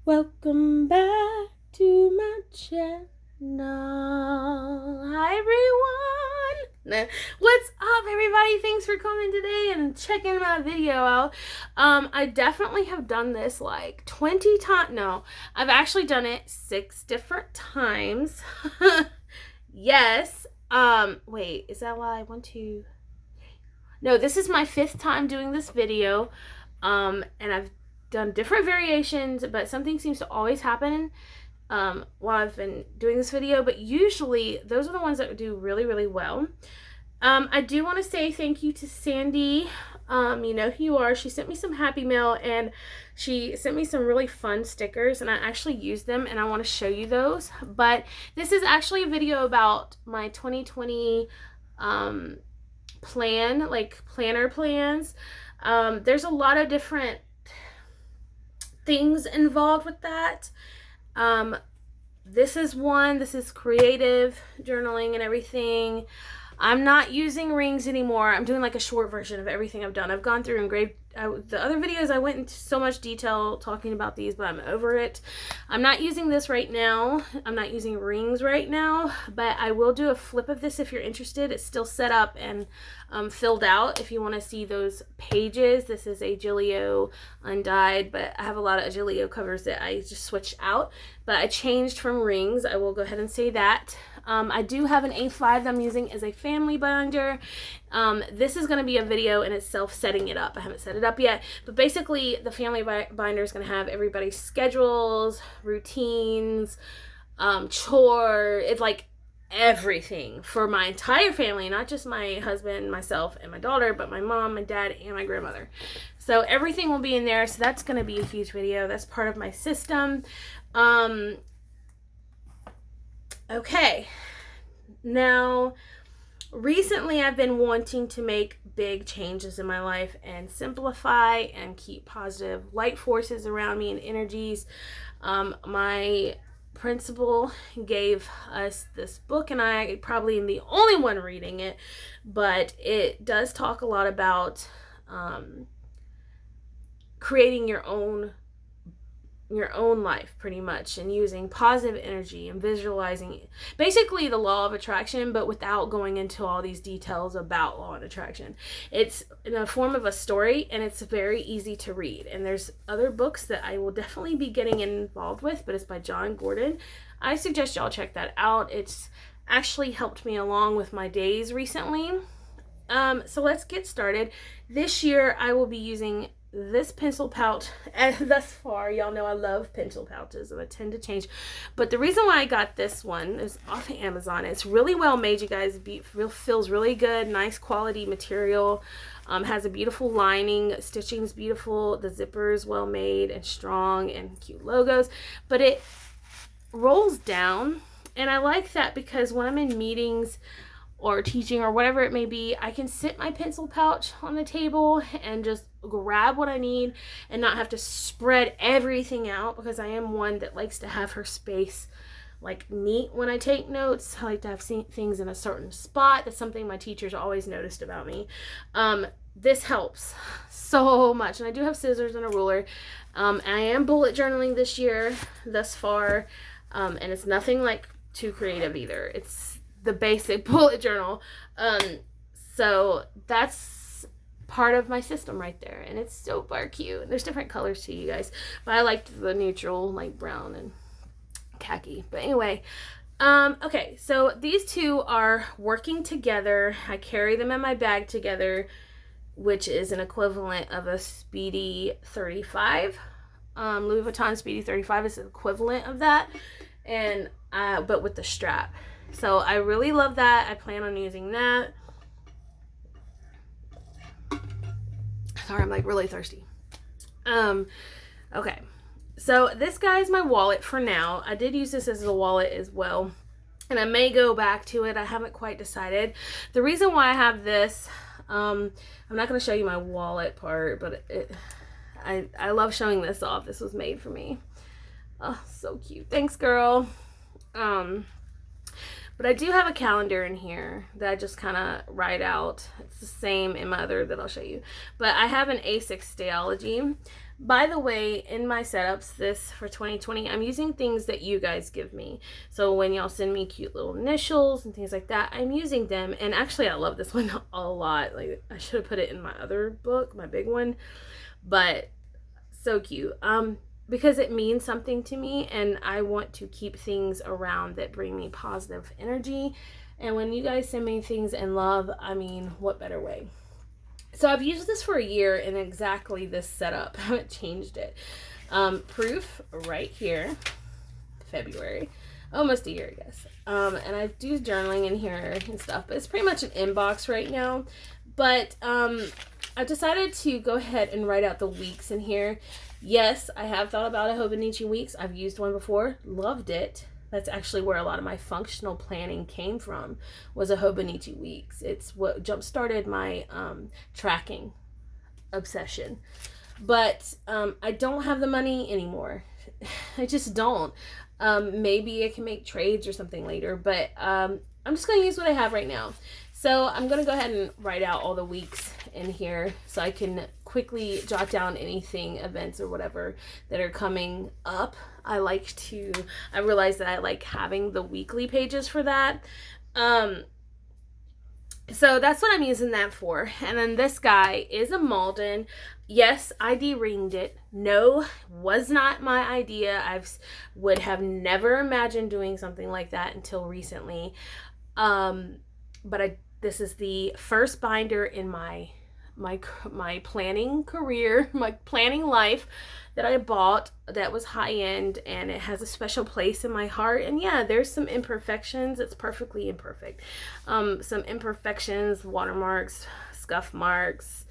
Welcome back to my channel. Hi everyone. What's up everybody? Thanks for coming today and checking my video out. I definitely have done this like 20 times. No, I've actually done it 6 different times. Yes. Wait, is that why I want to? No, this is my 5th time doing this video. And I've done different variations, but something seems to always happen while I've been doing this video, but usually those are the ones that do really, really well. I do want to say thank you to Sandy. You know who you are. She sent me some Happy Mail and she sent me some really fun stickers, and I actually used them and I want to show you those. But this is actually a video about my 2020 plan, like planner plans. There's a lot of different things involved with that. This is one. This is creative journaling and everything. I'm not using rings anymore. I'm doing like a short version of everything I've done. I've gone through and graved the other videos. I went into so much detail talking about these, but I'm over it. I'm not using this right now. I'm not using rings right now, but I will do a flip of this if you're interested. It's still set up and filled out if you want to see those pages. This is a Gillio undyed, but I have a lot of Gillio covers that I just switched out, but I changed from rings. I will go ahead and say that. I do have an A5 that I'm using as a family binder. This is going to be a video in itself setting it up. I haven't set it up yet, but basically the family binder is going to have everybody's schedules, routines, chore. It's like everything for my entire family, not just my husband, myself, and my daughter, but my mom, my dad, and my grandmother. So everything will be in there. So that's going to be a huge video. That's part of my system. Okay, now recently I've been wanting to make big changes in my life and simplify and keep positive light forces around me and energies. My principal gave us this book, and I probably am the only one reading it, but it does talk a lot about creating your own life pretty much, and using positive energy and visualizing basically the law of attraction, but without going into all these details about law of attraction. It's in a form of a story, and it's very easy to read. And there's other books that I will definitely be getting involved with, but it's by John Gordon. I suggest y'all check that out. It's actually helped me along with my days recently. So let's get started. This year I will be using this pencil pouch, and thus far y'all know I love pencil pouches and I tend to change, but the reason why I got this one is off of Amazon. It's really well made, you guys. Feels really good, nice quality material, has a beautiful lining, stitching's beautiful, the zipper is well made and strong, and cute logos, but it rolls down, and I like that because when I'm in meetings or teaching or whatever it may be, I can sit my pencil pouch on the table and just grab what I need and not have to spread everything out, because I am one that likes to have her space like neat when I take notes. I like to have things in a certain spot. That's something my teachers always noticed about me. This helps so much, and I do have scissors and a ruler. I am bullet journaling this year thus far, and it's nothing like too creative either. It's the basic bullet journal. So that's part of my system right there, and it's so far cute. There's different colors too, you guys, but I liked the neutral, like brown and khaki. But anyway, okay, so these two are working together. I carry them in my bag together, which is an equivalent of a Speedy 35. Louis Vuitton Speedy 35 is an equivalent of that, and but with the strap. So I really love that. I plan on using that. Sorry, I'm like really thirsty. Okay. So this guy is my wallet for now. I did use this as a wallet as well, and I may go back to it. I haven't quite decided. The reason why I have this, I'm not going to show you my wallet part, but I love showing this off. This was made for me. Oh, so cute. Thanks, girl. But I do have a calendar in here that I just kind of write out. It's the same in my other that I'll show you. But I have an A6 Stayology. By the way, in my setups this for 2020, I'm using things that you guys give me. So when y'all send me cute little initials and things like that, I'm using them. And actually, I love this one a lot. Like, I should have put it in my other book, my big one, but so cute. Because it means something to me, and I want to keep things around that bring me positive energy. And when you guys send me things in love, I mean, what better way? So I've used this for a year in exactly this setup. I haven't changed it. Proof right here, February, almost a year, I guess. And I do journaling in here and stuff, but it's pretty much an inbox right now. But I've decided to go ahead and write out the weeks in here. Yes, I have thought about a hobonichi weeks. I've used one before, loved it. That's actually where a lot of my functional planning came from, was a hobonichi weeks. It's what jump-started my tracking obsession. But I don't have the money anymore. I just don't. Maybe I can make trades or something later, but I'm just going to use what I have right now. So I'm going to go ahead and write out all the weeks in here so I can quickly jot down anything, events or whatever that are coming up. I realize that I like having the weekly pages for that. So that's what I'm using that for. And then this guy is a Malden. Yes, I de-ringed it. No, was not my idea. I would have never imagined doing something like that until recently. But this is the first binder in my planning career, my planning life, that I bought that was high end, and it has a special place in my heart. And yeah, there's some imperfections. It's perfectly imperfect. Some imperfections, watermarks, scuff marks,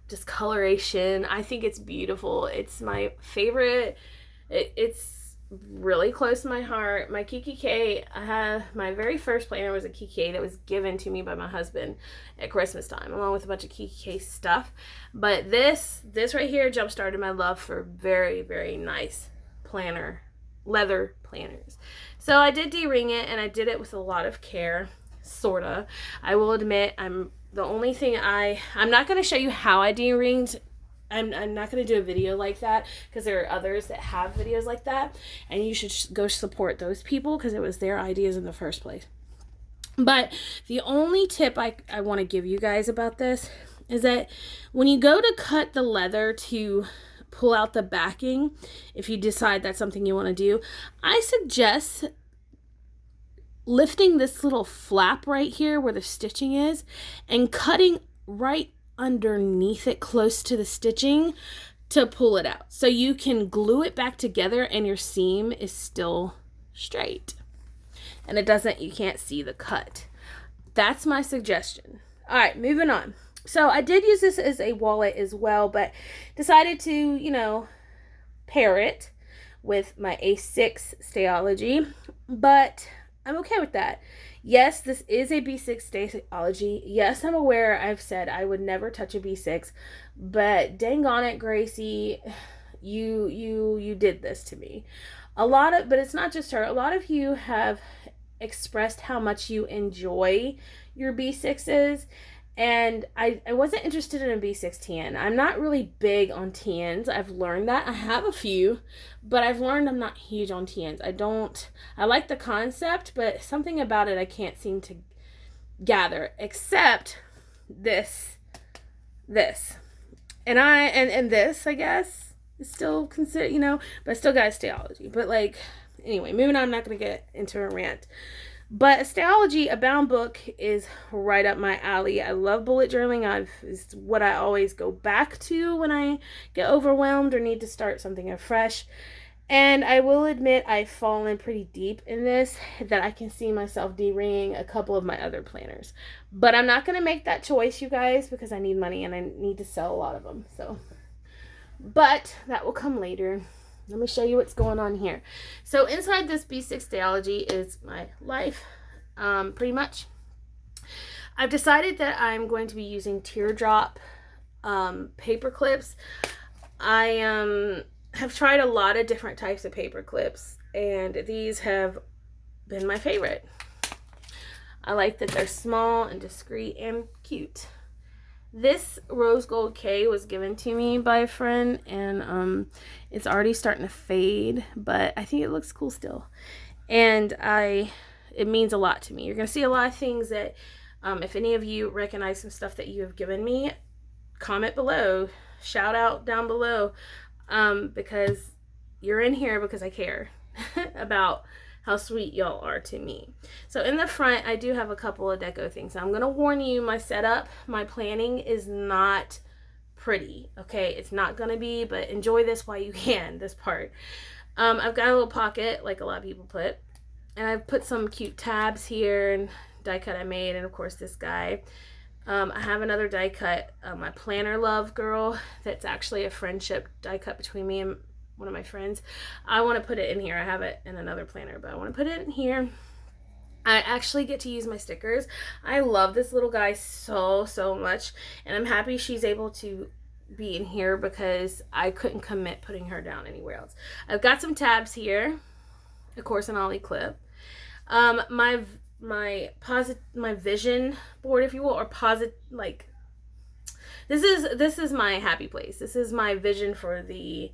discoloration. I think it's beautiful. It's my favorite. It's really close to my heart. My KKK, my very first planner was a KKK that was given to me by my husband at Christmas time, along with a bunch of KKK stuff. But this right here jump started my love for very, very nice leather planners. So I did de-ring it, and I did it with a lot of care, sorta. I will admit, I'm not going to show you how I de-ringed. I'm not going to do a video like that, because there are others that have videos like that, and you should go support those people because it was their ideas in the first place. But the only tip I want to give you guys about this is that when you go to cut the leather to pull out the backing, if you decide that's something you want to do, I suggest lifting this little flap right here where the stitching is and cutting right underneath it close to the stitching to pull it out, so you can glue it back together and your seam is still straight and you can't see the cut. That's my suggestion. All right, moving on. So I did use this as a wallet as well, but decided to pair it with my A6 Stayology, but I'm okay with that. Yes, this is a B6 Stayology. Yes, I'm aware I've said I would never touch a B6, but dang on it, Gracie, you did this to me. But it's not just her. A lot of you have expressed how much you enjoy your B6s, and I wasn't interested in a B6 TN. I'm not really big on TNs. I've learned that. I have a few, but I've learned I'm not huge on TNs. I like the concept, but something about it I can't seem to gather, except this. And this, I guess, is still considered, but I still got a Stayology. But anyway, moving on, I'm not going to get into a rant. But a Stayology, a bound book, is right up my alley. I love bullet journaling. It's what I always go back to when I get overwhelmed or need to start something afresh. And I will admit I've fallen pretty deep in this, that I can see myself de-ringing a couple of my other planners. But I'm not going to make that choice, you guys, because I need money and I need to sell a lot of them. But that will come later. Let me show you what's going on here. So inside this B6 Stayology is my life, pretty much. I've decided that I'm going to be using teardrop paper clips. I have tried a lot of different types of paper clips, and these have been my favorite. I like that they're small and discreet and cute. This rose gold K was given to me by a friend, and it's already starting to fade, but I think it looks cool still. And it means a lot to me. You're gonna see a lot of things that, if any of you recognize some stuff that you have given me, comment below, shout out down below, because you're in here because I care about how sweet y'all are to me. So in the front, I do have a couple of deco things. I'm gonna warn you, my setup, my planning is not pretty. Okay, it's not gonna be, but enjoy this while you can. This part. I've got a little pocket like a lot of people put, and I've put some cute tabs here and die cut I made, and of course this guy. I have another die cut, my planner love girl, that's actually a friendship die cut between me and one of my friends. I want to put it in here. I have it in another planner, but I want to put it in here. I actually get to use my stickers. I love this little guy so much, and I'm happy she's able to be in here because I couldn't commit putting her down anywhere else. I've got some tabs here, of course, an ollie clip. My vision board, if you will, or like this is my happy place. This is my vision for the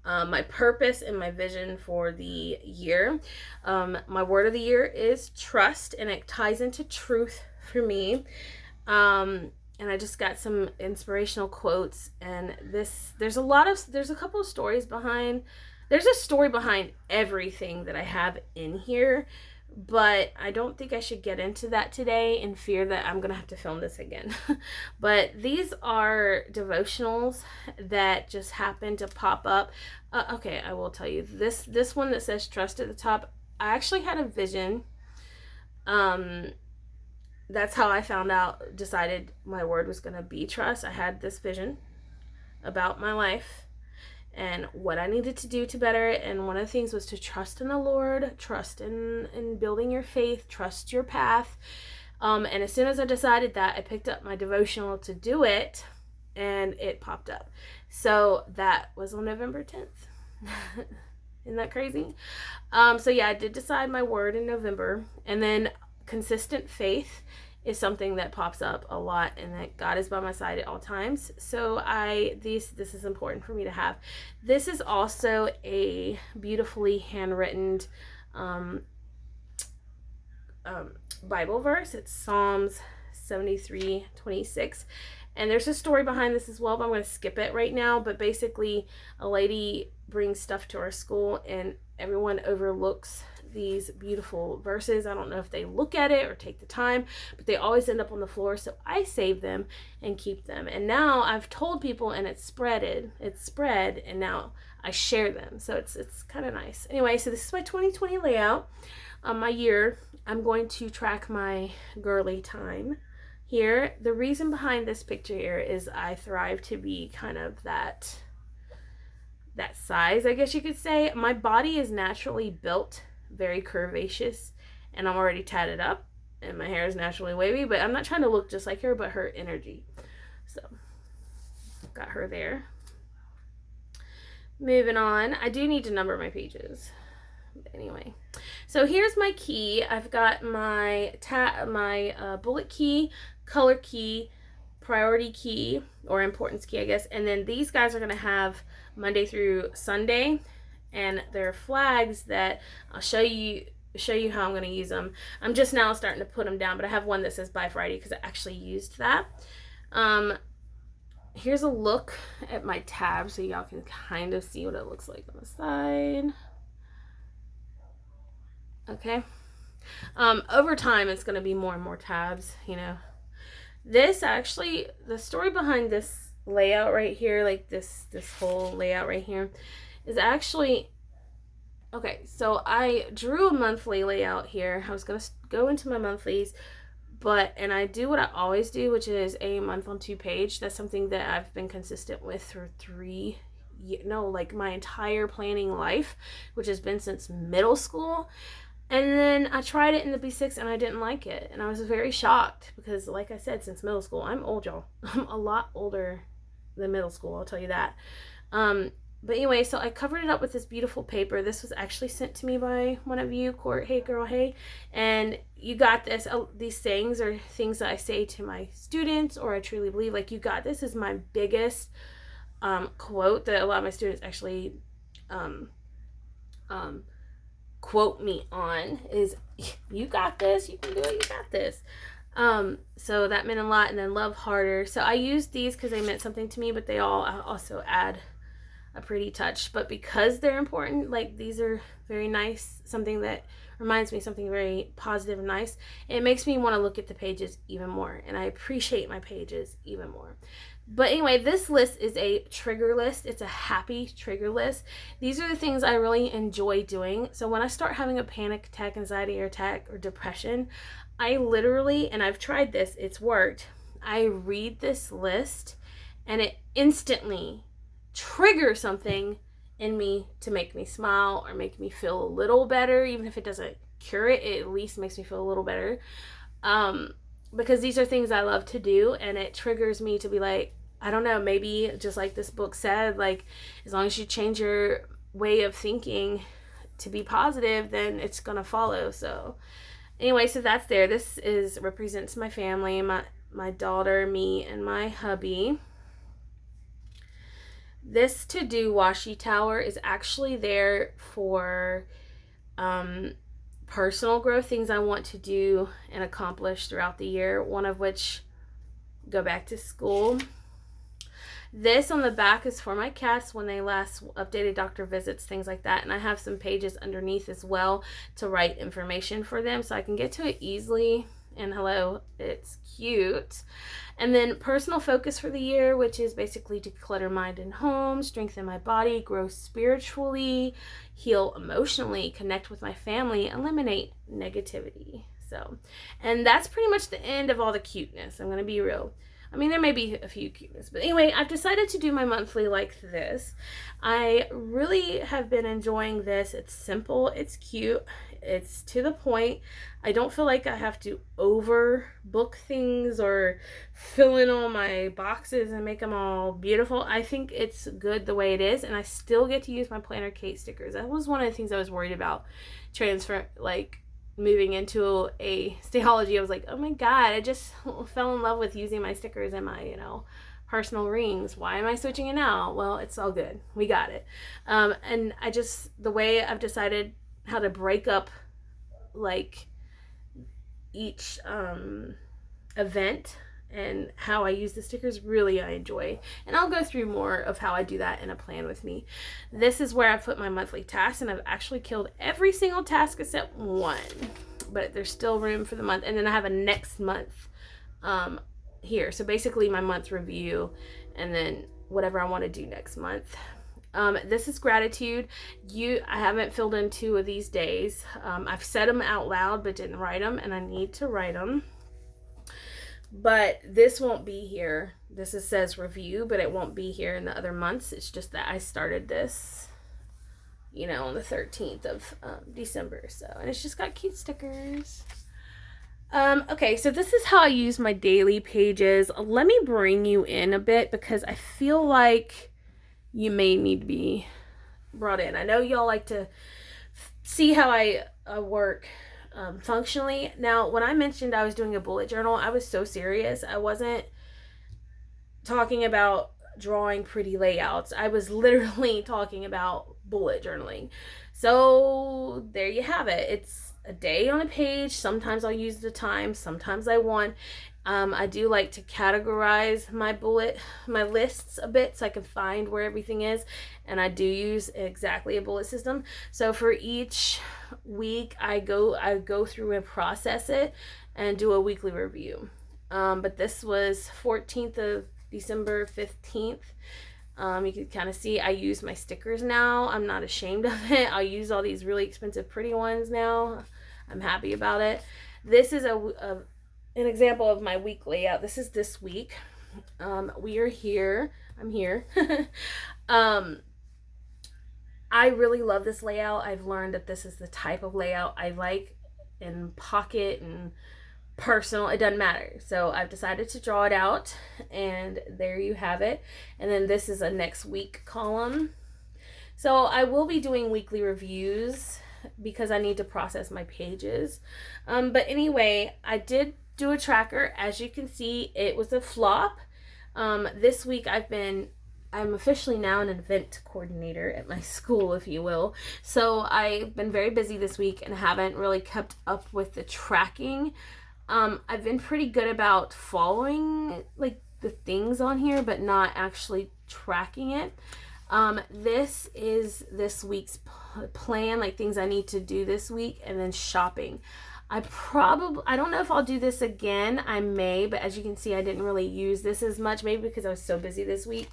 my purpose and my vision for the year. My word of the year is trust, and it ties into truth for me. And I just got some inspirational quotes, and there's a couple of stories behind. There's a story behind everything that I have in here, but I don't think I should get into that today in fear that I'm gonna have to film this again. But these are devotionals that just happen to pop up. Okay, I will tell you this one that says trust at the top. I actually had a vision. That's how I decided my word was gonna be trust. I had this vision about my life and what I needed to do to better it. And one of the things was to trust in the Lord, trust in building your faith, trust your path. And as soon as I decided that, I picked up my devotional to do it, and it popped up. So that was on November 10th. Isn't that crazy? So yeah, I did decide my word in November, and then consistent faith is something that pops up a lot, and that God is by my side at all times. So this is important for me to have. This is also a beautifully handwritten Bible verse. It's Psalms 73:26. And there's a story behind this as well, but I'm going to skip it right now. But basically, a lady brings stuff to our school, and everyone overlooks these beautiful verses. I don't know if they look at it or take the time, but they always end up on the floor. So I save them and keep them. And now I've told people, and it's spread, and now I share them. So it's kind of nice. Anyway, so this is my 2020 layout. My year, I'm going to track my girly time here. The reason behind this picture here is I thrive to be kind of that size, I guess you could say. My body is naturally built very curvaceous, and I'm already tatted up, and my hair is naturally wavy, but I'm not trying to look just like her, but her energy. So got her there. Moving on, I do need to number my pages. But anyway, so here's my key. I've got my bullet key, color key, priority key, or importance key, I guess. And then these guys are going to have Monday through Sunday, and they're flags that I'll show you how I'm going to use them. I'm just now starting to put them down, but I have one that says by Friday because I actually used that. Here's a look at my tab so y'all can kind of see what it looks like on the side. Okay. Over time, it's going to be more and more tabs, you know. This actually, the story behind this layout right here, like this whole layout right here, is actually, okay, so I drew a monthly layout here. I was going to go into my monthlies, and I do what I always do, which is a month on 2 page. That's something that I've been consistent with for my entire planning life, which has been since middle school. And then I tried it in the B6 and I didn't like it. And I was very shocked because, like I said, since middle school, I'm old, y'all. I'm a lot older than middle school, I'll tell you that. but anyway, so I covered it up with this beautiful paper. This was actually sent to me by one of you, Court. Hey, girl, hey. And you got this. These sayings are things that I say to my students, or I truly believe, like, you got this is my biggest quote that a lot of my students actually um, um, quote me on is, you got this, you can do it, you got this. So that meant a lot. And then love harder. So I used these because they meant something to me, but they all also add a pretty touch. But because they're important, like, these are very nice, something that reminds me something very positive and nice, it makes me want to look at the pages even more, and I appreciate my pages even more. But anyway, this list is a trigger list. It's a happy trigger list. These are the things I really enjoy doing. So when I start having a panic attack, anxiety attack, or depression, I literally, and I've tried this, it's worked, I read this list and it instantly triggers something in me to make me smile or make me feel a little better. Even if it doesn't cure it, it at least makes me feel a little better. Because these are things I love to do, and it triggers me to be like, I don't know, maybe just like this book said, like, as long as you change your way of thinking to be positive, then it's gonna follow. So anyway, so that's there. This is represents my family, my daughter, me, and my hubby. This to-do washi tower is actually there for personal growth, things I want to do and accomplish throughout the year, one of which, go back to school. This on the back is for my cats when they last updated, doctor visits, things like that. And I have some pages underneath as well to write information for them so I can get to it easily. And hello, it's cute. And then personal focus for the year, which is basically to declutter mind and home, strengthen my body, grow spiritually, heal emotionally, connect with my family, eliminate negativity. So, and that's pretty much the end of all the cuteness. I'm going to be real. I mean, there may be a few cuteness, but anyway, I've decided to do my monthly like this. I really have been enjoying this. It's simple, it's cute, it's to the point. I don't feel like I have to overbook things or fill in all my boxes and make them all beautiful. I think it's good the way it is, and I still get to use my Planner Kate stickers. That was one of the things I was worried about moving into a Stayology. I was like, oh my god, I just fell in love with using my stickers and my, personal rings. Why am I switching it now? Well, it's all good. We got it. And the way I've decided how to break up, like, each event and how I use the stickers, really I enjoy. And I'll go through more of how I do that in a plan with me. This is where I put my monthly tasks, and I've actually killed every single task except one. But there's still room for the month. And then I have a next month here. So basically my month review and then whatever I want to do next month. This is gratitude. I haven't filled in 2 of these days. I've said them out loud but didn't write them, and I need to write them. But this won't be here. Says review, but it won't be here in the other months. It's just that I started this, on the 13th of December. So, and it's just got cute stickers. Okay, so this is how I use my daily pages. Let me bring you in a bit because I feel like you may need to be brought in. I know y'all like to see how I work functionally. Now, when I mentioned I was doing a bullet journal, I was so serious. I wasn't talking about drawing pretty layouts. I was literally talking about bullet journaling. So there you have it. It's a day on a page. Sometimes I'll use the time, sometimes I won't. I do like to categorize my lists a bit so I can find where everything is, and I do use exactly a bullet system. So for each week I go through and process it and do a weekly review. But this was 14th of December, 15th. You can kind of see I use my stickers now. I'm not ashamed of it. I'll use all these really expensive pretty ones now. I'm happy about it. This is an example of my week layout. This is this week. We are here. I'm here. I really love this layout. I've learned that this is the type of layout I like in pocket and personal. It doesn't matter. So I've decided to draw it out, and there you have it. And then this is a next week column. So I will be doing weekly reviews because I need to process my pages. But anyway, I did do a tracker. As you can see, it was a flop. This week I'm officially now an event coordinator at my school, if you will. So I've been very busy this week and haven't really kept up with the tracking. I've been pretty good about following like the things on here, but not actually tracking it. This is this week's plan, like things I need to do this week, and then shopping. I don't know if I'll do this again. I may, but as you can see, I didn't really use this as much, maybe because I was so busy this week.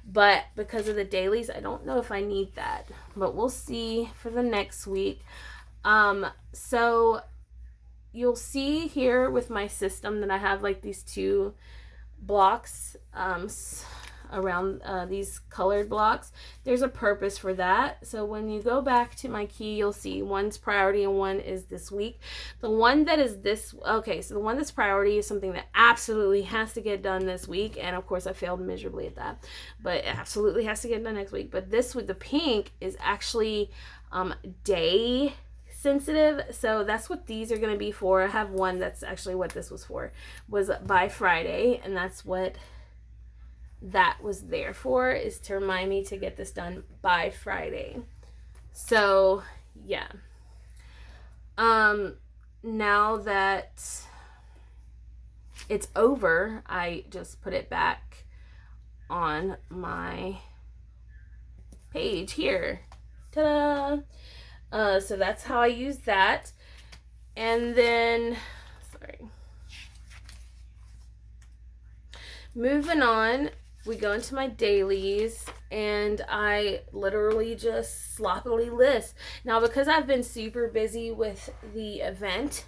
But because of the dailies, I don't know if I need that. But we'll see for the next week. So you'll see here with my system that I have like these two blocks around these colored blocks. There's a purpose for that. So when you go back to my key, you'll see one's priority and one is this week. The one that is so the one that's priority is something that absolutely has to get done this week, and of course I failed miserably at that, but it absolutely has to get done next week. But this with the pink is actually day sensitive, so that's what these are going to be for. I have one that's actually what this was for, was by Friday, and that's what that was there for, is to remind me to get this done by Friday. So yeah, now that it's over, I just put it back on my page here. Ta-da! So that's how I use that. And then, moving on, we go into my dailies, and I literally just sloppily list. Now, because I've been super busy with the event,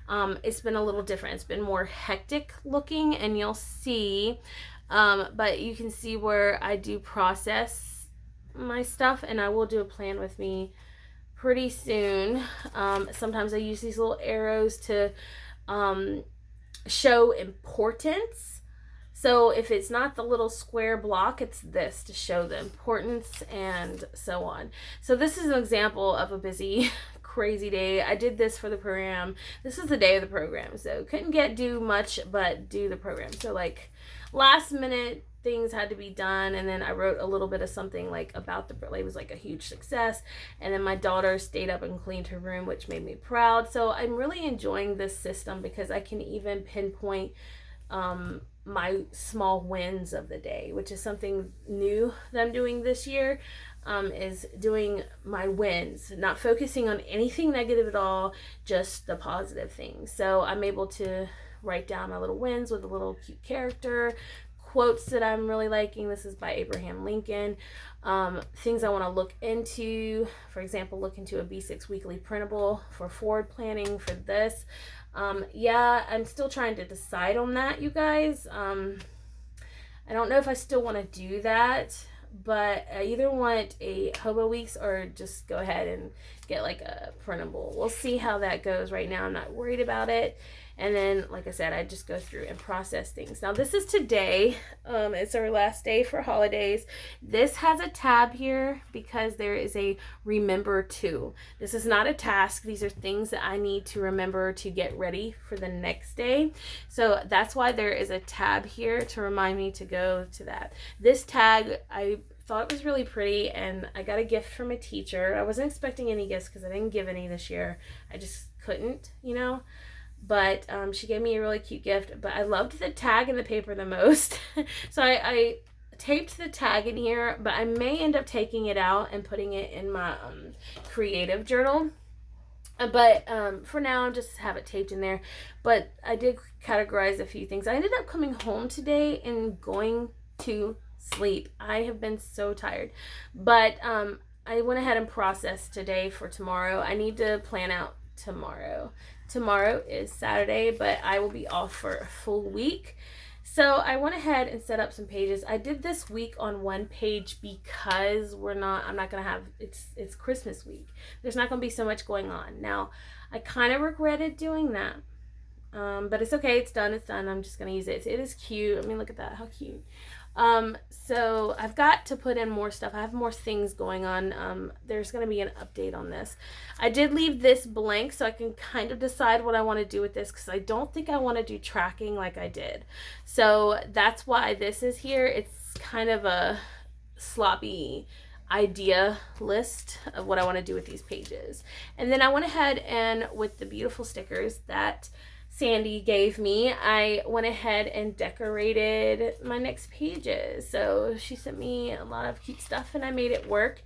it's been a little different. It's been more hectic looking, and you'll see, but you can see where I do process my stuff, and I will do a plan with me pretty soon. Sometimes I use these little arrows to show importance. So if it's not the little square block, it's this to show the importance and so on. So this is an example of a busy, crazy day. I did this for the program. This is the day of the program, so couldn't do much but do the program. So like last minute things had to be done, and then I wrote a little bit of something like about it was like a huge success, and then my daughter stayed up and cleaned her room, which made me proud. So I'm really enjoying this system because I can even pinpoint my small wins of the day, which is something new that I'm doing this year, is doing my wins, not focusing on anything negative at all, just the positive things. So I'm able to write down my little wins with a little cute character, quotes that I'm really liking. This is by Abraham Lincoln. Things I want to look into, for example, look into a B6 weekly printable for forward planning for this. Yeah, I'm still trying to decide on that, you guys. I don't know if I still want to do that, but I either want a Hobo Weeks or just go ahead and get like a printable. We'll see how that goes. Right now I'm not worried about it. And then, like I said, I just go through and process things. Now, this is today. It's our last day for holidays. This has a tab here because there is a remember to. This is not a task. These are things that I need to remember to get ready for the next day. So that's why there is a tab here to remind me to go to that. This tag, I thought it was really pretty, and I got a gift from a teacher. I wasn't expecting any gifts because I didn't give any this year. I just couldn't, But she gave me a really cute gift. But I loved the tag and the paper the most. So I taped the tag in here, but I may end up taking it out and putting it in my creative journal. But for now, I just have it taped in there. But I did categorize a few things. I ended up coming home today and going to sleep. I have been so tired. But I went ahead and processed today for tomorrow. I need to plan out tomorrow. Tomorrow is Saturday, but I will be off for a full week. So I went ahead and set up some pages. I did this week on one page because I'm not going to have, it's Christmas week. There's not going to be so much going on. Now, I kind of regretted doing that. But it's okay. It's done. I'm just going to use it. It is cute. I mean, look at that. How cute. So I've got to put in more stuff. I have more things going on. There's going to be an update on this. I did leave this blank so I can kind of decide what I want to do with this, because I don't think I want to do tracking like I did. So that's why this is here. It's kind of a sloppy idea list of what I want to do with these pages. And then I went ahead and, with the beautiful stickers that Sandy gave me, I went ahead and decorated my next pages. So she sent me a lot of cute stuff and I made it work,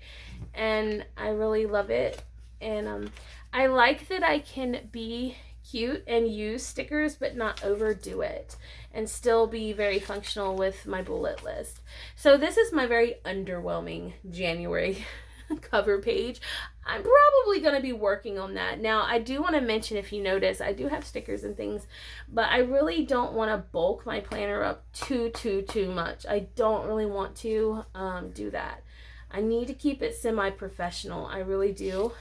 and I really love it. And I like that I can be cute and use stickers but not overdo it and still be very functional with my bullet list. So this is my very underwhelming January cover page. I'm probably going to be working on that. Now, I do want to mention, if you notice, I do have stickers and things, but I really don't want to bulk my planner up too much. I don't really want to do that. I need to keep it semi-professional. I really do.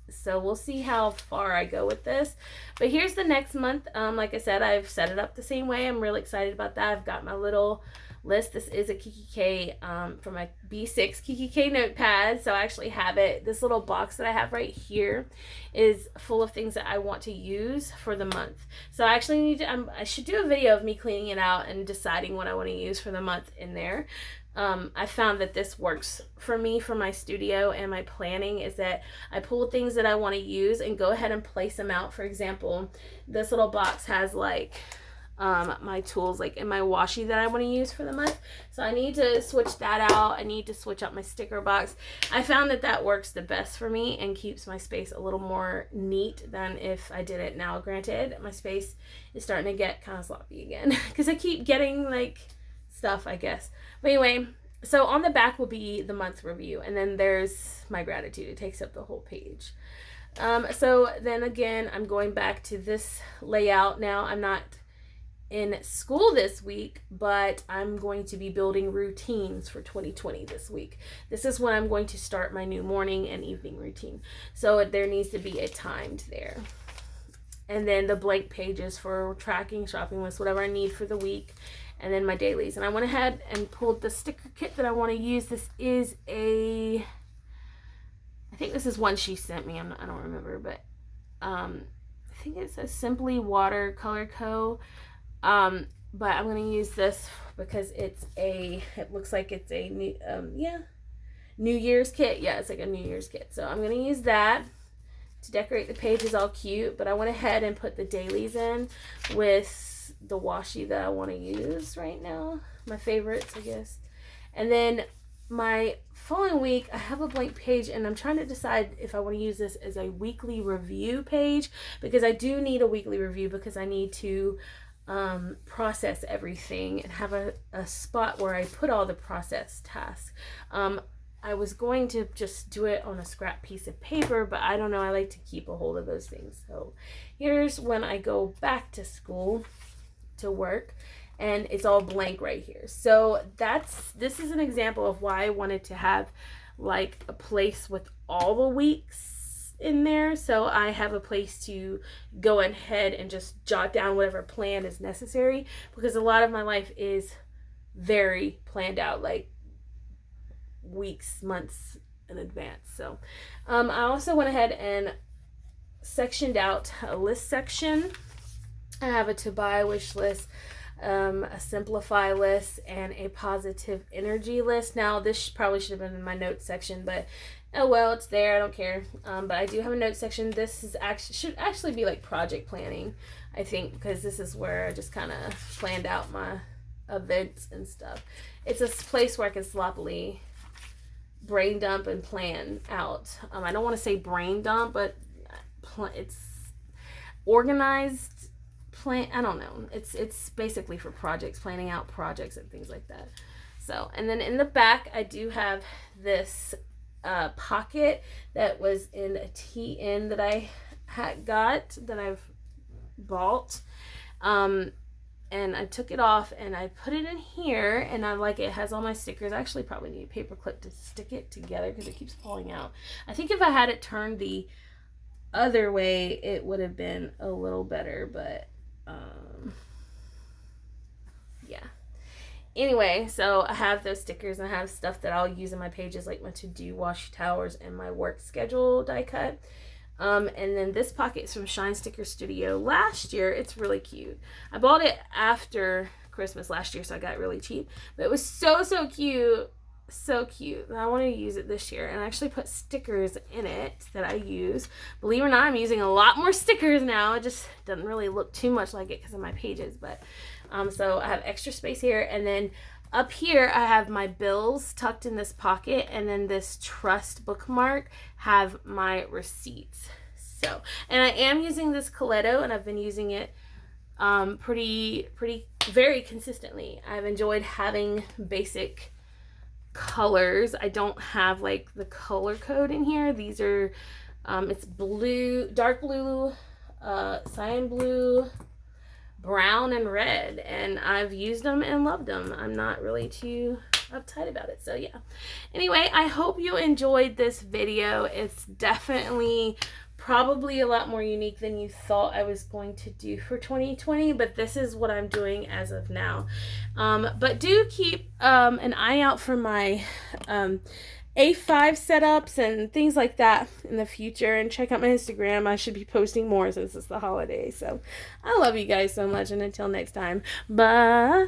So we'll see how far I go with this. But here's the next month. Like I said, I've set it up the same way. I'm really excited about that. I've got my little list. This is a Kiki K from my B6 Kiki K notepad. So I actually have it. This little box that I have right here is full of things that I want to use for the month. So I actually need to, I should do a video of me cleaning it out and deciding what I want to use for the month in there. I found that this works for me for my studio and my planning, is that I pull things that I want to use and go ahead and place them out. For example, this little box has like my tools like in my washi that I want to use for the month. So I need to switch that out. I need to switch out my sticker box. I found that that works the best for me and keeps my space a little more neat than if I did it. Now, granted, my space is starting to get kind of sloppy again because I keep getting like stuff, I guess. But anyway, so on the back will be the month review, and then there's my gratitude. It takes up the whole page. So then again, I'm going back to this layout now. I'm not in school this week, but I'm going to be building routines for 2020 this week. This is when I'm going to start my new morning and evening routine. So there needs to be a timed there. And then the blank pages for tracking, shopping lists, whatever I need for the week. And then my dailies. And I went ahead and pulled the sticker kit that I want to use. This is I think this is one she sent me. I don't remember, but I think it says Simply Watercolor Co. But I'm going to use this because it looks like it's a New Year's kit. Yeah, it's like a New Year's kit. So I'm going to use that to decorate the pages all cute. But I went ahead and put the dailies in with the washi that I want to use right now, my favorites, I guess. And then my following week, I have a blank page, and I'm trying to decide if I want to use this as a weekly review page, because I do need a weekly review because I need to process everything and have a spot where I put all the process tasks. I was going to just do it on a scrap piece of paper, but I don't know, I like to keep a hold of those things. So here's when I go back to school to work, and it's all blank right here. So this is an example of why I wanted to have like a place with all the weeks in there, so I have a place to go ahead and just jot down whatever plan is necessary, because a lot of my life is very planned out, like weeks, months in advance. So I also went ahead and sectioned out a list section. I have a to buy wish list, a simplify list, and a positive energy list. Now, this probably should have been in my notes section, but oh well, it's there. I don't care. But I do have a notes section. This is should actually be like project planning, I think, because this is where I just kind of planned out my events and stuff. It's a place where I can sloppily brain dump and plan out. I don't want to say brain dump, but it's organized. I don't know. It's basically for projects, planning out projects and things like that. So, and then in the back, I do have this pocket that was in a TN that I that I've bought. And I took it off and I put it in here, and I like it. It has all my stickers. I actually probably need a paper clip to stick it together because it keeps falling out. I think if I had it turned the other way, it would have been a little better, but yeah. Anyway, so I have those stickers, and I have stuff that I'll use in my pages, like my to-do washi towers and my work schedule die cut. And then this pocket is from Shine Sticker Studio last year. It's really cute. I bought it after Christmas last year, so I got it really cheap. But it was so cute. So cute. I want to use it this year, and I actually put stickers in it that I use. Believe it or not, I'm using a lot more stickers now. It just doesn't really look too much like it because of my pages, but so I have extra space here, and then up here I have my bills tucked in this pocket, and then this trust bookmark have my receipts. So, and I am using this Coletto, and I've been using it very consistently. I've enjoyed having basic colors. I don't have like the color code in here. These are it's blue, dark blue, cyan blue, brown, and red, and I've used them and loved them. I'm not really too uptight about it. So yeah, anyway, I hope you enjoyed this video. It's definitely probably a lot more unique than you thought I was going to do for 2020, but this is what I'm doing as of now. But do keep an eye out for my A5 setups and things like that in the future, and check out my Instagram. I should be posting more since it's the holidays. So I love you guys so much, and until next time, bye.